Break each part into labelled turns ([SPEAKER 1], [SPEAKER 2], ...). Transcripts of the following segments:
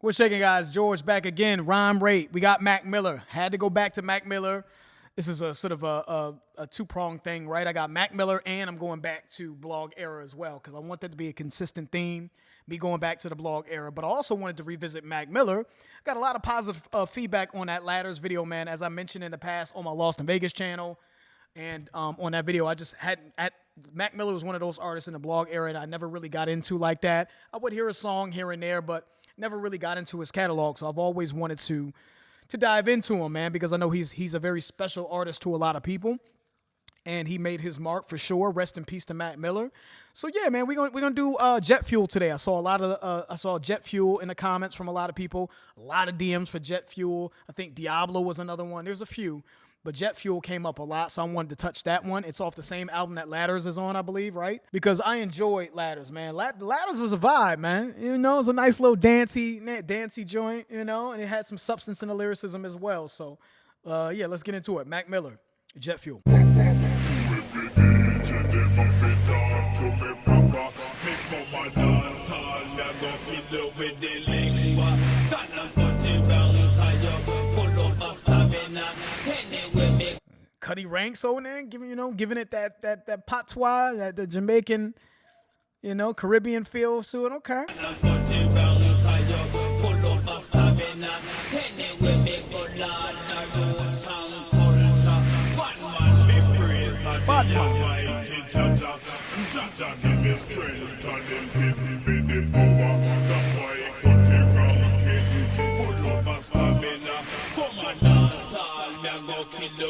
[SPEAKER 1] What's shaking, guys? George back again. Rhyme rate. We got Mac Miller. Had to go back to Mac Miller. This is a sort of a two-pronged thing, right? I got Mac Miller, and I'm going back to blog era as well because I want that to be a consistent theme, me going back to the blog era. But I also wanted to revisit Mac Miller. Got a lot of positive feedback on that Ladders video, man. As I mentioned in the past on my Lost in Vegas channel, and on that video, I just hadn't. Mac Miller was one of those artists in the blog era that I never really got into like that. I would hear a song here and there, but never really got into his catalog. So I've always wanted to dive into him, man, because I know he's a very special artist to a lot of people, and he made his mark for sure. Rest in peace to Mac Miller. So yeah, man, we're gonna do Jet Fuel today. I saw Jet Fuel in the comments from a lot of people, a lot of DMs for Jet Fuel. I think Diablo was another one. There's a few. But Jet Fuel came up a lot, so I wanted to touch that one. It's off the same album that Ladders is on, I believe, right? Because I enjoyed Ladders, man. Ladders was a vibe, man. You know, it was a nice little dancey joint, you know, and it had some substance in the lyricism as well. So, yeah, let's get into it. Mac Miller, Jet Fuel. Cuddy Ranks over there, giving it that patois, that the Jamaican, Caribbean feel to it. Okay.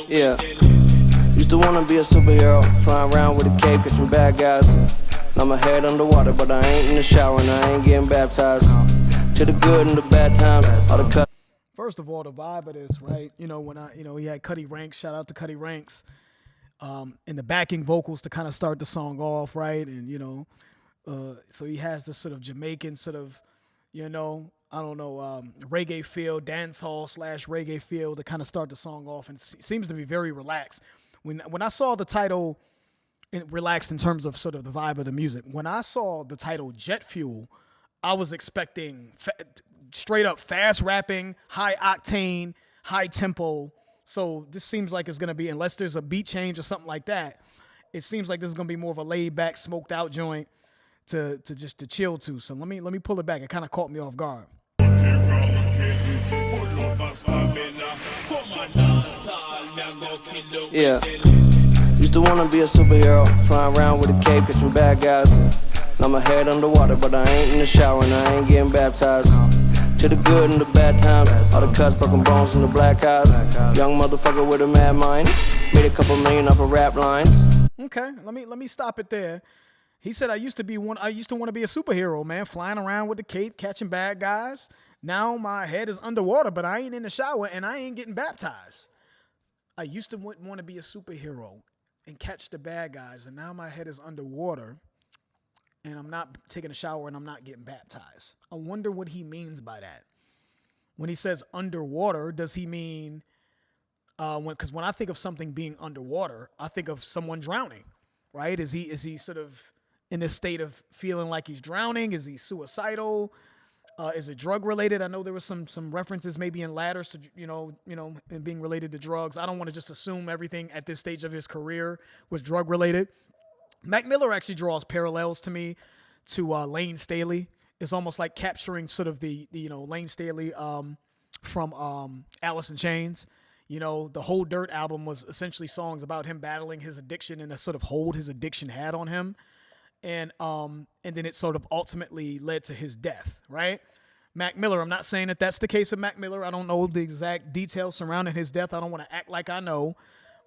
[SPEAKER 2] Yeah. Used to wanna be a superhero, flying around with a cape, catching bad guys. Now my head underwater, but I ain't in the shower and I ain't getting baptized. To the good and the bad times, all the cut.
[SPEAKER 1] First of all, the vibe of this, right? He had Cuddy Ranks. Shout out to Cuddy Ranks. And the backing vocals to kind of start the song off, right? And so he has this sort of Jamaican sort of, reggae feel, dancehall / reggae feel to kind of start the song off, and it seems to be very relaxed. When I saw the title, relaxed in terms of sort of the vibe of the music. When I saw the title Jet Fuel, I was expecting straight up fast rapping, high octane, high tempo. So this seems like it's gonna be, unless there's a beat change or something like that, it seems like this is gonna be more of a laid back, smoked out joint to chill to. So let me pull it back. It kind of caught me off guard.
[SPEAKER 2] Yeah. Used to wanna be a superhero, flying around with a cape, catching bad guys. Now my head underwater, but I ain't in the shower and I ain't getting baptized. To the good and the bad times, all the cuts, broken bones, and the black eyes. Young motherfucker with a mad mind, made a couple million off of rap lines.
[SPEAKER 1] Okay, let me stop it there. He said I used to want to be a superhero, man, flying around with the cape, catching bad guys. Now my head is underwater, but I ain't in the shower and I ain't getting baptized. I used to want to be a superhero and catch the bad guys, and now my head is underwater and I'm not taking a shower and I'm not getting baptized. I wonder what he means by that. When he says underwater, does he mean because when I think of something being underwater, I think of someone drowning, right? Is he sort of in this state of feeling like he's drowning? Is he suicidal? Is it drug related? I know there was some references maybe in Ladders to and being related to drugs. I don't want to just assume everything at this stage of his career was drug related. Mac Miller actually draws parallels to me to Lane Staley. It's almost like capturing sort of the Lane Staley from Alice in Chains. The Whole Dirt album was essentially songs about him battling his addiction and the sort of hold his addiction had on him. And then it sort of ultimately led to his death, right? Mac Miller, I'm not saying that that's the case with Mac Miller. I don't know the exact details surrounding his death. I don't want to act like I know,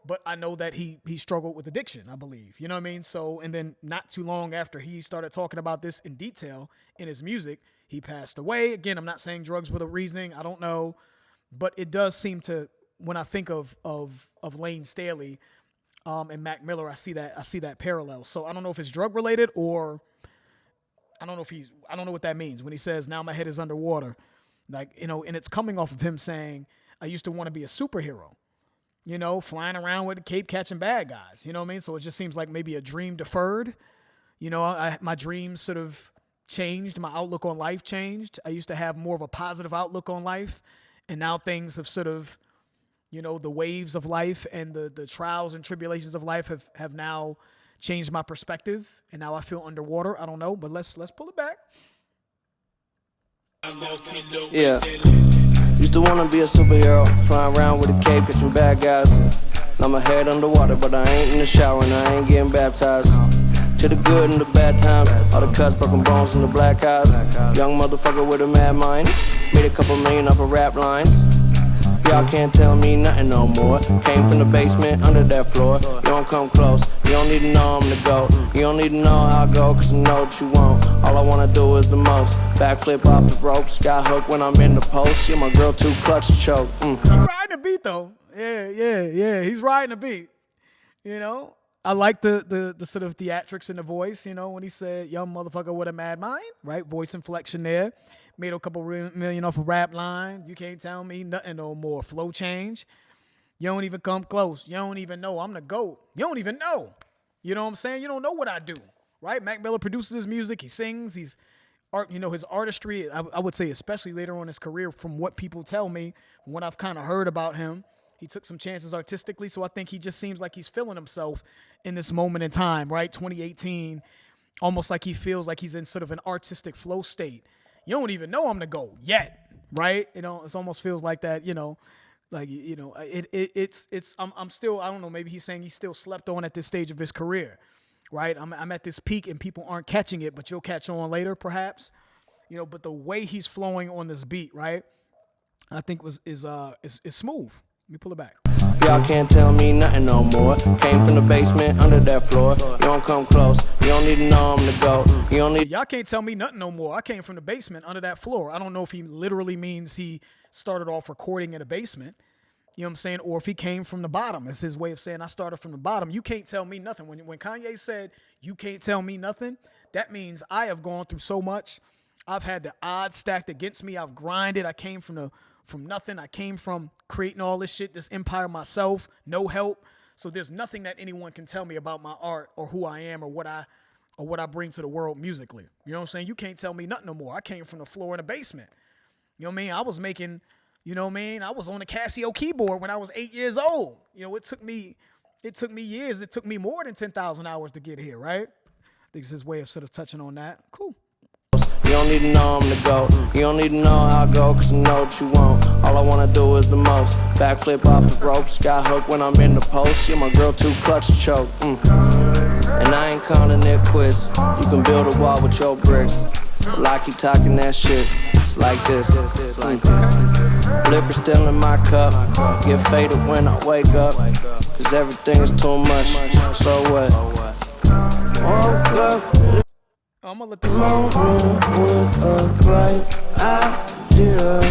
[SPEAKER 1] but I know that he struggled with addiction, I believe. You know what I mean? So, and then not too long after he started talking about this in detail in his music, he passed away. Again, I'm not saying drugs were the reasoning. I don't know, but it does seem to, when I think of Lane Staley, and Mac Miller, I see that parallel. So I don't know if it's drug related or I don't know what that means when he says now my head is underwater, and it's coming off of him saying I used to want to be a superhero, flying around with a cape catching bad guys. You know what I mean? So it just seems like maybe a dream deferred. My dreams sort of changed. My outlook on life changed. I used to have more of a positive outlook on life, and now things have sort of, the waves of life and the trials and tribulations of life have now changed my perspective, and now I feel underwater. I don't know, but let's pull it back.
[SPEAKER 2] Yeah. Used to wanna be a superhero, flying around with a cape, catching bad guys. Now my head underwater, but I ain't in the shower and I ain't getting baptized. To the good and the bad times, all the cuts, broken bones, and the black eyes. Young motherfucker with a mad mind, made a couple million off of rap lines. Y'all can't tell me nothing no more. Came from the basement, under that floor. You don't come close, you don't need to know I'm the GOAT. You don't need to know how I go, cause I know what you want. All I wanna do is the most. Backflip off the rope, sky hook when I'm in the post. Yeah, my girl too clutch to choke.
[SPEAKER 1] He's riding the beat though. Yeah. He's riding the beat. I like the sort of theatrics in the voice, when he said, young motherfucker with a mad mind, right? Voice inflection there. Made a couple million off a rap line. You can't tell me nothing no more. Flow change. You don't even come close. You don't even know I'm the GOAT. You don't even know. You know what I'm saying? You don't know what I do, right? Mac Miller produces his music. He sings. He's art. His artistry. I would say, especially later on in his career, from what people tell me, from what I've kind of heard about him, he took some chances artistically. So I think he just seems like he's feeling himself in this moment in time, right? 2018, almost like he feels like he's in sort of an artistic flow state. You don't even know I'm the GOAT yet, right? It almost feels like that, I'm still, I don't know, maybe he's saying he's still slept on at this stage of his career, right? I'm at this peak and people aren't catching it, but you'll catch on later perhaps, but the way he's flowing on this beat, right? I think is smooth. Let me pull it back.
[SPEAKER 2] Y'all can't tell me nothing no more. Came from the basement, under that floor. You don't come close, you don't need to know I'm the GOAT. You don't need.
[SPEAKER 1] Y'all can't tell me nothing no more. I came from the basement, under that floor. I don't know if he literally means he started off recording in a basement, you know what I'm saying, or if he came from the bottom. It's his way of saying I started from the bottom. You can't tell me nothing. When Kanye said you can't tell me nothing, that means I have gone through so much. I've had the odds stacked against me. I've grinded. I came from nothing. I came from creating all this shit, this empire myself, no help. So there's nothing that anyone can tell me about my art or who I am or what I bring to the world musically. You know what I'm saying? You can't tell me nothing no more. I came from the floor in the basement. You know what I mean? I was making, I was on the Casio keyboard when I was 8 years old. It took me years. It took me more than 10,000 hours to get here, right? I think it's his way of sort of touching on that. Cool.
[SPEAKER 2] You don't need to know I'm the GOAT. You don't need to know how I go, cause I know what you want. All I wanna do is the most. Backflip off the rope, sky hook when I'm in the post. Yeah, my girl too clutch to choke. And I ain't calling it quits. You can build a wall with your bricks. But I keep talking that shit. It's like this. Liquor still in my cup. Get faded when I wake up. Cause everything is too much. So what? Woke up.
[SPEAKER 1] I'm gonna let this
[SPEAKER 2] Morning with a bright idea.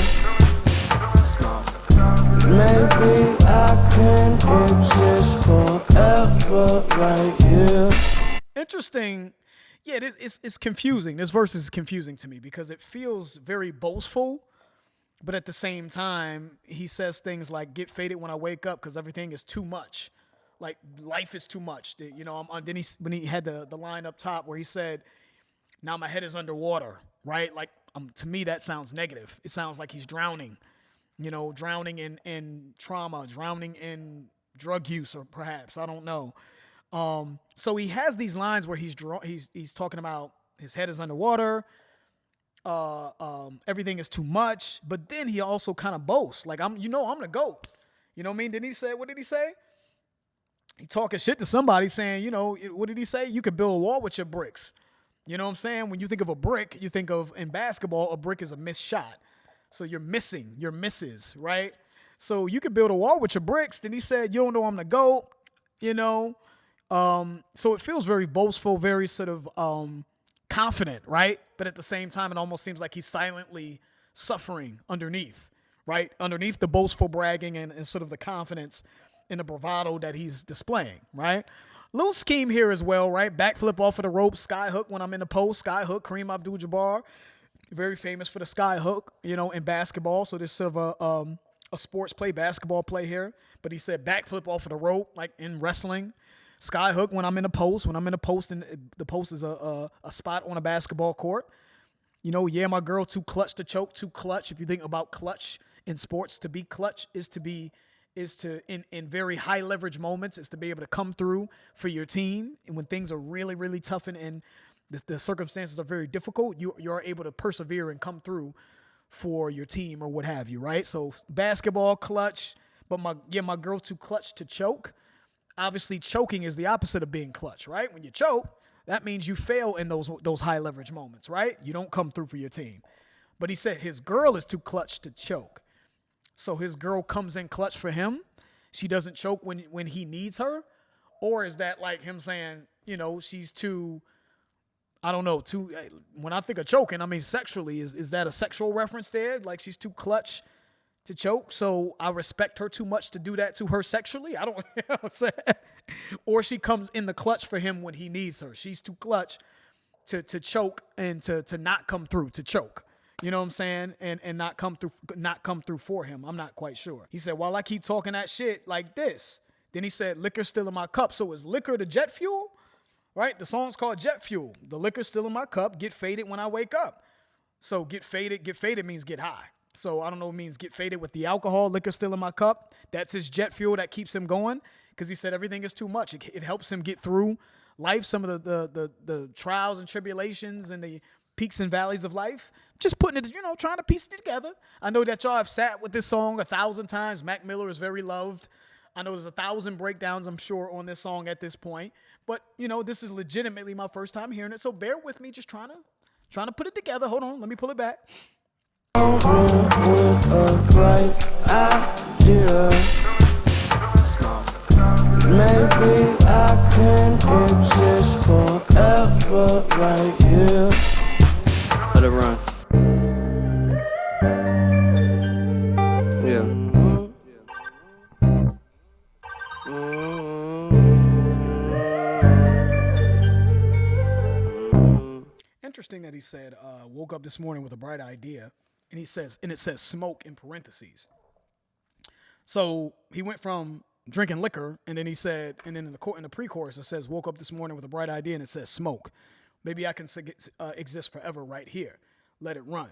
[SPEAKER 2] Maybe I can exist forever right here.
[SPEAKER 1] Interesting. Yeah, it's confusing. This verse is confusing to me because it feels very boastful, but at the same time, he says things like "get faded when I wake up" because everything is too much. Like life is too much. Then when he had the line up top where he said, now my head is underwater, right? Like, to me, that sounds negative. It sounds like he's drowning, drowning in trauma, drowning in drug use, or perhaps, I don't know. So he has these lines where he's talking about his head is underwater, everything is too much, but then he also kind of boasts, like, I'm the GOAT. You know what I mean? What did he say? He talking shit to somebody saying, what did he say? You could build a wall with your bricks. You know what I'm saying? When you think of a brick, you think of, in basketball, a brick is a missed shot. So you're missing, your misses, right? So you could build a wall with your bricks. Then he said, you don't know I'm the GOAT, So it feels very boastful, very sort of confident, right? But at the same time, it almost seems like he's silently suffering underneath, right? Underneath the boastful bragging and sort of the confidence and the bravado that he's displaying, right? Little scheme here as well, right? Backflip off of the rope, sky hook when I'm in the post, sky hook, Kareem Abdul-Jabbar, very famous for the sky hook, in basketball. So there's sort of a sports play, basketball play here. But he said backflip off of the rope, like in wrestling. Sky hook when I'm in the post. When I'm in the post, and the post is a spot on a basketball court. Yeah, my girl too clutch to choke, too clutch. If you think about clutch in sports, to be clutch is to in very high leverage moments is to be able to come through for your team. And when things are really, really tough and the circumstances are very difficult, you're able to persevere and come through for your team or what have you, right? So basketball clutch, but my girl too clutch to choke. Obviously, choking is the opposite of being clutch, right? When you choke, that means you fail in those high leverage moments, right? You don't come through for your team. But he said his girl is too clutch to choke. So his girl comes in clutch for him. She doesn't choke when he needs her. Or is that like him saying, she's too, I don't know, when I think of choking, I mean sexually, is that a sexual reference there? Like she's too clutch to choke, so I respect her too much to do that to her sexually? I don't know what I'm saying. Or she comes in the clutch for him when he needs her. She's too clutch to choke and to not come through, to choke. You know what I'm saying? And not come through for him. I'm not quite sure. He said, while I keep talking that shit like this, then he said, liquor still in my cup. So is liquor the jet fuel? Right? The song's called Jet Fuel. The liquor's still in my cup. Get faded when I wake up. So get faded means get high. So I don't know what it means get faded with the alcohol. Liquor still in my cup. That's his jet fuel that keeps him going. Because he said everything is too much. It helps him get through life, some of the trials and tribulations and the peaks and valleys of life. Just putting it, trying to piece it together. I know that y'all have sat with this song 1,000 times. Mac Miller is very loved. I know there's 1,000 breakdowns, I'm sure, on this song at this point. But, this is legitimately my first time hearing it. So bear with me, just trying to put it together. Hold on, let me pull it back.
[SPEAKER 2] With a bright idea, maybe I can exist forever right here. Let it run. Yeah.
[SPEAKER 1] Interesting that he said, woke up this morning with a bright idea. And it says smoke in parentheses. So he went from drinking liquor, and then he said, and then in the pre-chorus it says, woke up this morning with a bright idea, and it says smoke. Maybe I can exist forever right here. Let it run.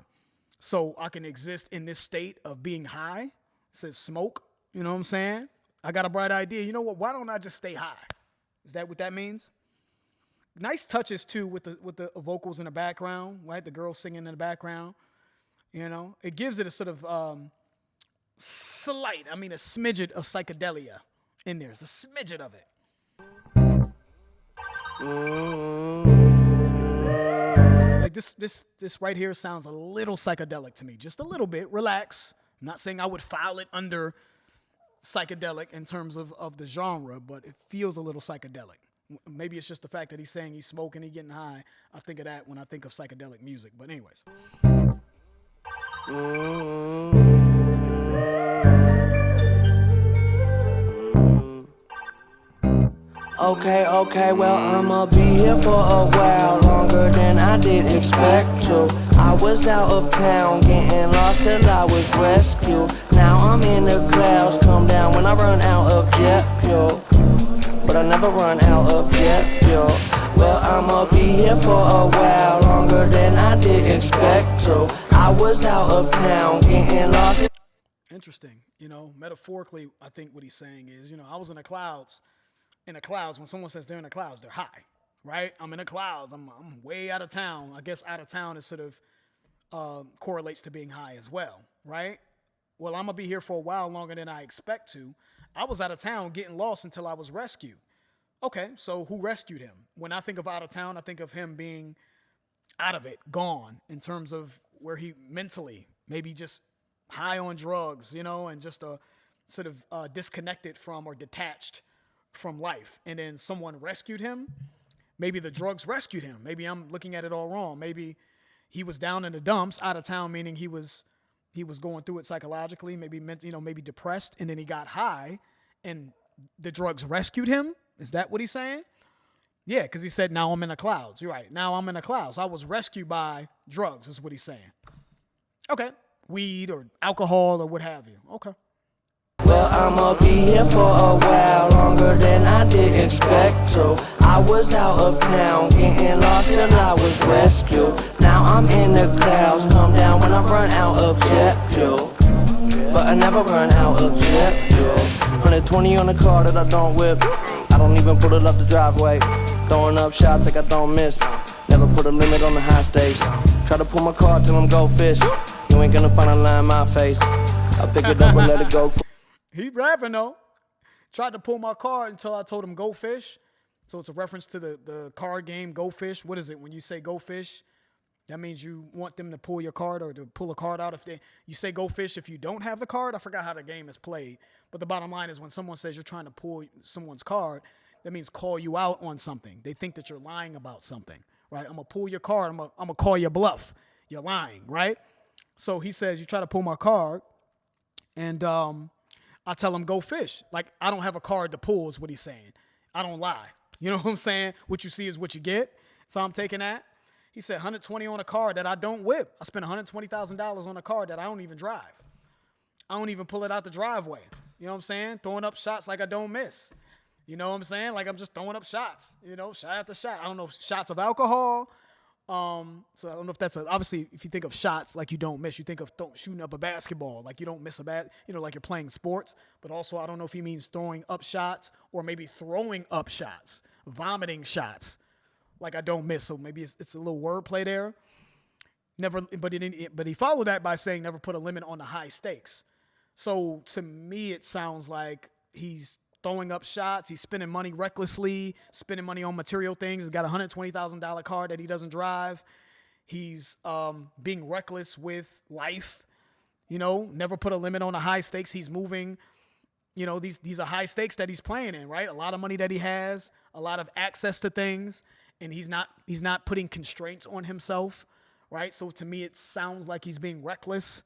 [SPEAKER 1] So I can exist in this state of being high. It says smoke. You know what I'm saying? I got a bright idea. You know what? Why don't I just stay high? Is that what that means? Nice touches too with the vocals in the background, right? The girl singing in the background. It gives it a sort of a smidget of psychedelia in there. It's a smidget of it. Like this right here sounds a little psychedelic to me. Just a little bit. Relax. I'm not saying I would file it under psychedelic in terms of the genre, but it feels a little psychedelic. Maybe it's just the fact that he's saying he's smoking, he's getting high. I think of that when I think of psychedelic music. But anyways.
[SPEAKER 2] Okay, well, I'ma be here for a while, longer than I did expect to. I was out of town, getting lost till I was rescued. Now I'm in the clouds, come down when I run out of jet fuel. But I never run out of jet fuel. Well, I'ma be here for a while, longer than I did expect to. I was out of town, getting lost.
[SPEAKER 1] Interesting. Metaphorically, I think what he's saying is, I was in the clouds. In the clouds, when someone says they're in the clouds, they're high, right? I'm in the clouds. I'm way out of town. I guess out of town is sort of correlates to being high as well, right? Well, I'm going to be here for a while longer than I expect to. I was out of town getting lost until I was rescued. Okay, so who rescued him? When I think of out of town, I think of him being out of it, gone, in terms of where he mentally, maybe just high on drugs, and just sort of disconnected from or detached from life. And then someone rescued him. Maybe the drugs rescued him. Maybe I'm looking at it all wrong. Maybe he was down in the dumps, out of town, meaning he was going through it psychologically, maybe maybe depressed, and then he got high and the drugs rescued him. Is that what he's saying? Yeah, because he said, now I'm in the clouds. You're right. Now I'm in the clouds. I was rescued by drugs, is what he's saying. Okay. Weed or alcohol or what have you. Okay.
[SPEAKER 2] Well, I'ma be here for a while, longer than I did expect to. I was out of town, getting lost till I was rescued. Now Now I'm in the clouds, calm down when I run out of jet fuel. But I never run out of jet fuel. 120 on the car that I don't whip. I don't even put it up the driveway. Throwing up shots like I don't miss. Never put a limit on the high stakes. Try to pull my car till I'm go fish. You ain't gonna find a line in my face. I pick it up and let it go.
[SPEAKER 1] He rapping though. Tried to pull my car until I told him go fish. So it's a reference to the card game Go Fish. What is it when you say go fish? That means you want them to pull your card or to pull a card out. You say go fish if you don't have the card. I forgot how the game is played. But the bottom line is when someone says you're trying to pull someone's card, that means call you out on something. They think that you're lying about something, right? I'm going to pull your card. I'm going to call your bluff. You're lying, right? So he says, you try to pull my card, and I tell him go fish. Like, I don't have a card to pull is what he's saying. I don't lie. You know what I'm saying? What you see is what you get. So I'm taking that. He said 120 on a car that I don't whip. I spent $120,000 on a car that I don't even drive. I don't even pull it out the driveway. You know what I'm saying? Throwing up shots like I don't miss. You know what I'm saying? Like I'm just throwing up shots, you know, shot after shot. I don't know if shots of alcohol. So I don't know if that's obviously if you think of shots like you don't miss, you think of shooting up a basketball, like you don't miss a like you're playing sports. But also I don't know if he means throwing up shots or maybe throwing up shots, vomiting shots. Like I don't miss, so maybe it's a little wordplay there. Never, but he followed that by saying never put a limit on the high stakes. So to me, it sounds like he's throwing up shots. He's spending money recklessly, spending money on material things. He's got a $120,000 car that he doesn't drive. He's being reckless with life. You know, never put a limit on the high stakes. He's moving. You know, these are high stakes that he's playing in, right? A lot of money that he has, a lot of access to things. And he's not putting constraints on himself, right? So to me, it sounds like he's being reckless.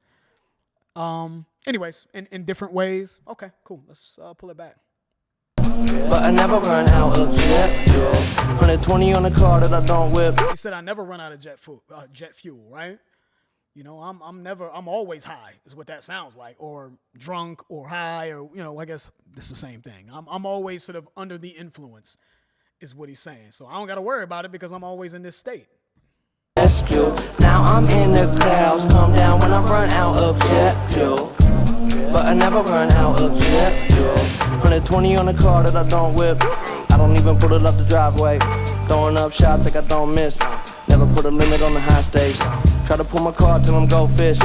[SPEAKER 1] Anyways, in different ways. Okay, cool. Let's pull it back.
[SPEAKER 2] But I never run out of jet fuel. 120 on the car that I don't whip.
[SPEAKER 1] He said I never run out of jet fuel, right? You know, I'm always high is what that sounds like, or drunk or high, or you know, I guess it's the same thing. I'm always sort of under the influence. Is what he's saying. So I don't got to worry about it because I'm always in this state.
[SPEAKER 2] Now I'm in the clouds, calm down when I run out of jet fuel. But I never run out of jet fuel. 120 on the car that I don't whip. I don't even put it up the driveway. Throwing up shots like I don't miss. Never put a limit on the high stakes. Try to pull my car till I'm go fish.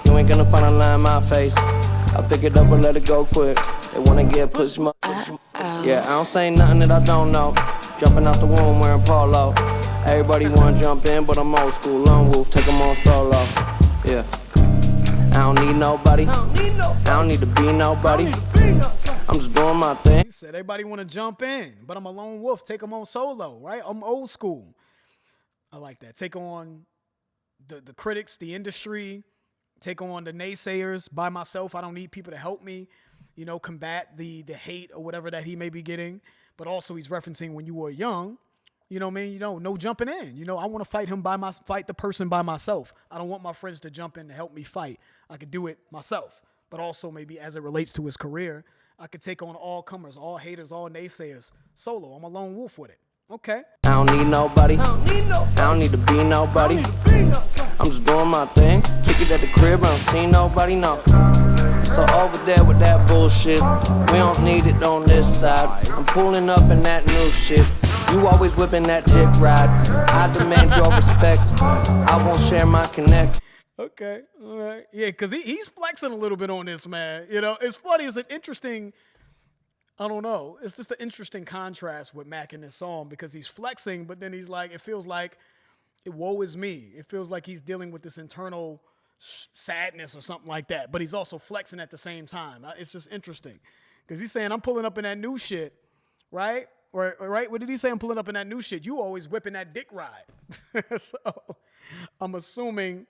[SPEAKER 2] You ain't gonna find a line in my face. I pick it up and let it go quick. They wanna get pussy. Yeah, I don't say nothing that I don't know. Jumping out the womb wearing polo. Everybody wanna jump in, but I'm old school. Lone wolf, take them on solo. Yeah. I don't need nobody. I don't need to be nobody. I'm just doing my thing.
[SPEAKER 1] He said everybody wanna jump in, but I'm a lone wolf. Take them on solo, right? I'm old school. I like that. Take on the critics, the industry. Take on the naysayers by myself. I don't need people to help me, you know, combat the hate or whatever that he may be getting. But also he's referencing when you were young, you know what I mean? You know, no jumping in. You know, I want to fight the person by myself. I don't want my friends to jump in to help me fight. I could do it myself. But also maybe as it relates to his career, I could take on all comers, all haters, all naysayers solo. I'm a lone wolf with it. Okay.
[SPEAKER 2] I don't need nobody. I don't need to be nobody. I'm just doing my thing. Kick it at the crib. I don't see nobody, no. So over there with that bullshit, we don't need it on this side. I'm pulling up in that new shit. You always whipping that dick ride. I demand your respect. I won't share my connect.
[SPEAKER 1] Okay, all right. Yeah, because he's flexing a little bit on this, man. You know, it's funny. It's an interesting, I don't know. It's just an interesting contrast with Mac in this song because he's flexing, but then he's like, it feels like, woe is me. It feels like he's dealing with this internal sadness or something like that, but he's also flexing at the same time. It's just interesting because he's saying I'm pulling up in that new shit, right? Or right? What did he say? I'm pulling up in that new shit. You always whipping that dick ride. So I'm assuming,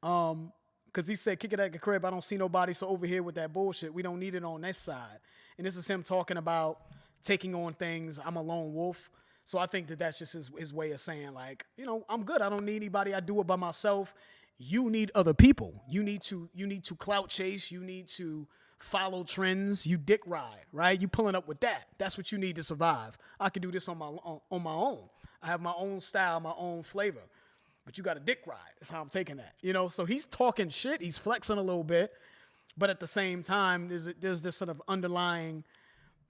[SPEAKER 1] because he said kick it at the crib. I don't see nobody. So over here with that bullshit, we don't need it on this side. And this is him talking about taking on things. I'm a lone wolf. So I think that's just his way of saying like, you know, I'm good. I don't need anybody. I do it by myself. You need other people. You need to clout chase. You need to follow trends. You dick ride, right? You pulling up with that. That's what you need to survive. I can do this on my own. I have my own style, my own flavor. but you got a dick ride. That's how I'm taking that. So he's talking shit. He's flexing a little bit, but at the same time, there's this sort of underlying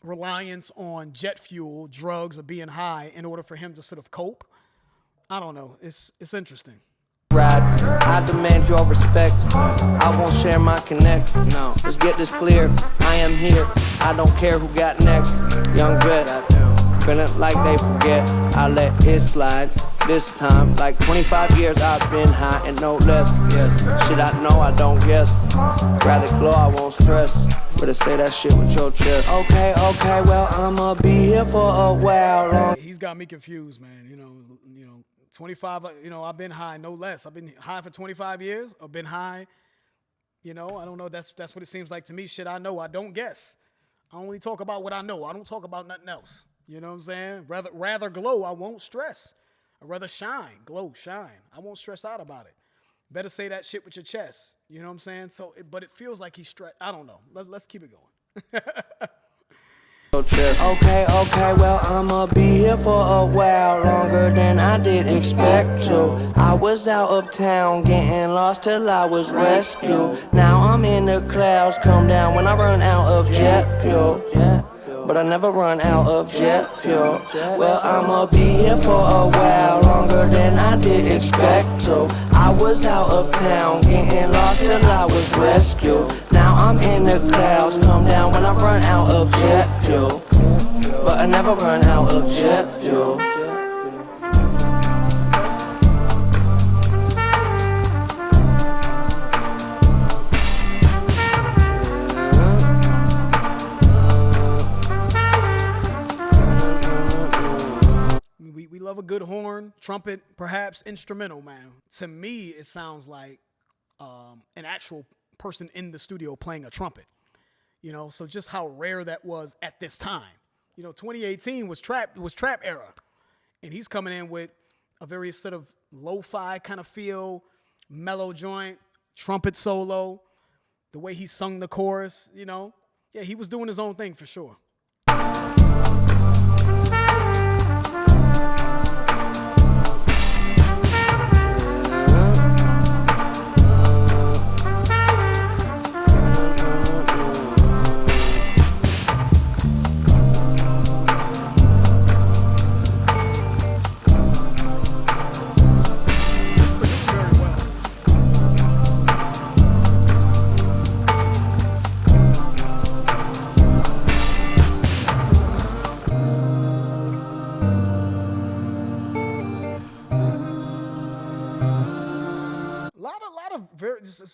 [SPEAKER 1] reliance on jet fuel, drugs, or being high in order for him to sort of cope. I don't know. It's interesting.
[SPEAKER 2] Ride. I demand your respect. I won't share my connect. No. Let's get this clear. I am here. I don't care who got next. Young vet. Feeling like they forget. I let it slide. This time, like 25 years I've been high and no less. Yes. Shit I know I don't guess. Rather glow, I won't stress. Better say that shit with your chest. Okay, well I'ma be here for a while long.
[SPEAKER 1] He's got me confused, man. 25. I've been high, no less. I've been high for 25 years. I've been high. I don't know. That's what it seems like to me. Shit, I know. I don't guess. I only talk about what I know. I don't talk about nothing else. You know what I'm saying? Rather glow. I won't stress. I'd rather shine, glow, shine. I won't stress out about it. Better say that shit with your chest. You know what I'm saying? So, but it feels like he's stressed. I don't know. Let's keep it going.
[SPEAKER 2] Okay, well I'ma be here for a while longer than I did expect to. I was out of town getting lost till I was rescued. Now I'm in the clouds, come down when I run out of jet fuel. But I never run out of jet fuel. Well, I'ma be here for a while longer than I did expect to. I was out of town getting lost till I was rescued. Now I'm in the clouds, come down when I run out of jet fuel. But I never run out of jet fuel.
[SPEAKER 1] We love a good horn, trumpet, perhaps instrumental, man. To me, it sounds like an actual person in the studio playing a trumpet. So just how rare that was at this time. 2018 was trap era, and he's coming in with a very sort of lo-fi kind of feel, mellow joint, trumpet solo, the way he sung the chorus. Yeah, he was doing his own thing for sure.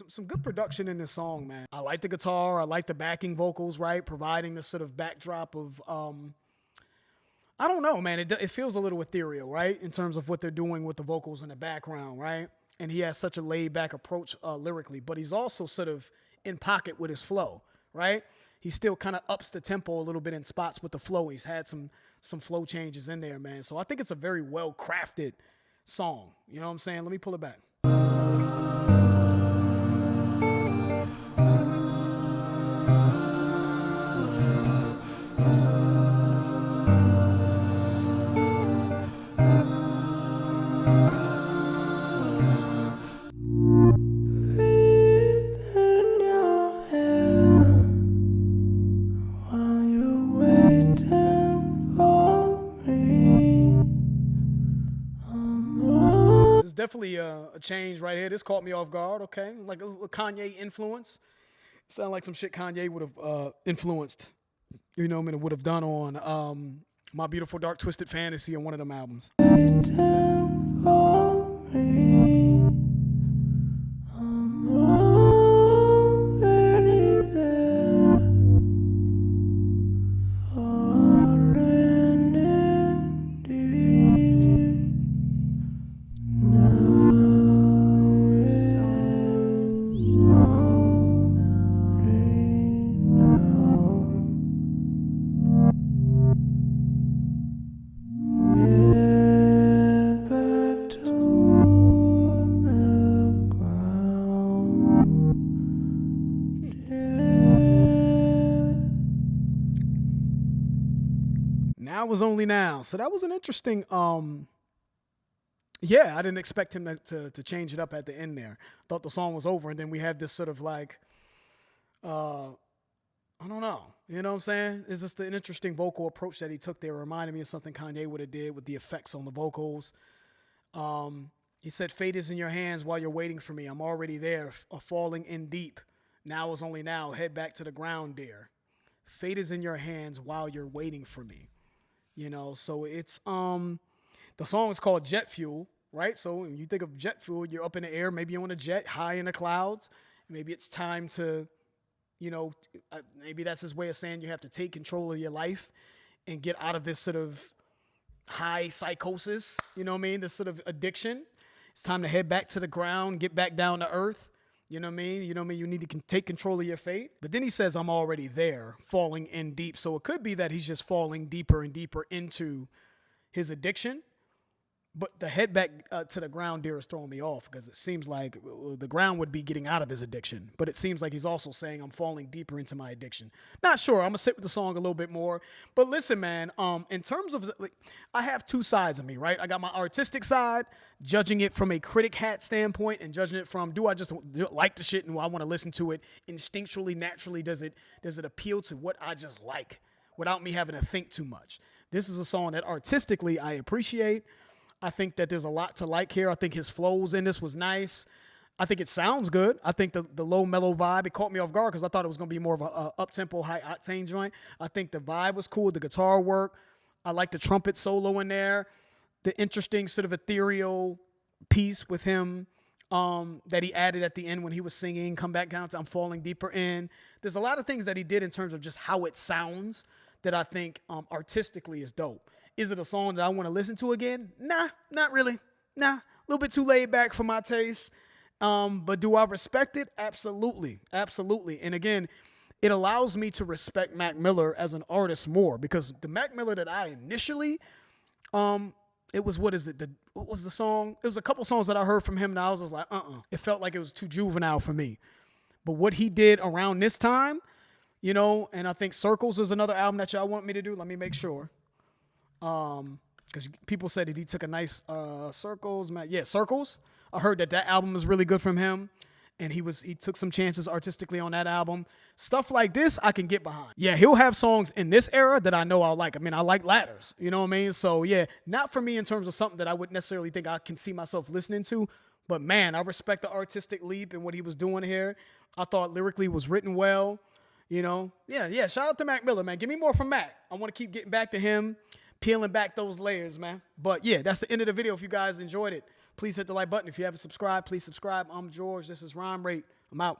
[SPEAKER 1] Some good production in this song, man. I like the guitar. I like the backing vocals, right? Providing this sort of backdrop of, I don't know, man. It feels a little ethereal, right? In terms of what they're doing with the vocals in the background, right? And he has such a laid back approach lyrically, but he's also sort of in pocket with his flow, right? He still kind of ups the tempo a little bit in spots with the flow. He's had some flow changes in there, man. So I think it's a very well crafted song. You know what I'm saying? Let me pull it back. Definitely a change right here. This caught me off guard, okay? Like a Kanye influence. Sound like some shit Kanye would have influenced, and would have done on My Beautiful Dark Twisted Fantasy on one of them albums. Now was only now. So that was an interesting Yeah, I didn't expect him to change it up at the end there. Thought the song was over, and then we have this sort of like, uh, I don't know. You know what I'm saying? It's just an interesting vocal approach that he took there. Reminded me of something Kanye would have did with the effects on the vocals. He said, "Fate is in your hands while you're waiting for me. I'm already there, falling in deep. Now is only now. Head back to the ground, dear. Fate is in your hands while you're waiting for me." You know, so it's the song is called Jet Fuel, right? So when you think of jet fuel, you're up in the air, maybe you're on a jet, high in the clouds. Maybe it's time to, you know, maybe that's his way of saying you have to take control of your life and get out of this sort of high psychosis, you know what I mean? This sort of addiction. It's time to head back to the ground, get back down to earth. You know what I mean? You know what I mean? You need to take control of your fate. But then he says, I'm already there, falling in deep. So it could be that he's just falling deeper and deeper into his addiction. But the head back to the ground deer is throwing me off because it seems like the ground would be getting out of his addiction. But it seems like he's also saying I'm falling deeper into my addiction. Not sure. I'm going to sit with the song a little bit more. But listen, man, in terms of, like, I have two sides of me, right? I got my artistic side, judging it from a critic hat standpoint and judging it from, do I just like the shit and I want to listen to it instinctually, naturally? Does it appeal to what I just like without me having to think too much? This is a song that artistically I appreciate. I think that there's a lot to like here. I think his flows in this was nice. I think it sounds good. I think the low mellow vibe, it caught me off guard because I thought it was going to be more of a up-tempo, high-octane joint. I think the vibe was cool, the guitar work. I like the trumpet solo in there, the interesting sort of ethereal piece with him that he added at the end when he was singing, come back down to I'm falling deeper in. There's a lot of things that he did in terms of just how it sounds that I think artistically is dope. Is it a song that I want to listen to again? Nah, not really. Nah, a little bit too laid back for my taste. But do I respect it? Absolutely. Absolutely. And again, it allows me to respect Mac Miller as an artist more because the Mac Miller that I initially, it was, what was the song? It was a couple songs that I heard from him and I was just like, It felt like it was too juvenile for me. But what he did around this time, you know, and I think Circles is another album that y'all want me to do. Let me make sure. Because people said that he took a nice Circles. Yeah, Circles. I heard that album is really good from him, and he took some chances artistically on that album. Stuff like this I can get behind. Yeah, he'll have songs in this era that I know I'll like. I mean, I like Ladders. You know what I mean? So yeah, not for me in terms of something that I wouldn't necessarily think I can see myself listening to. But man, I respect the artistic leap and what he was doing here. I thought lyrically was written well. You know, yeah. Shout out to Mac Miller, man. Give me more from Mac. I want to keep getting back to him. Peeling back those layers, man. But yeah, that's the end of the video. If you guys enjoyed it, please hit the like button. If you haven't subscribed, please subscribe. I'm George. This is Rhyme Rate. I'm out.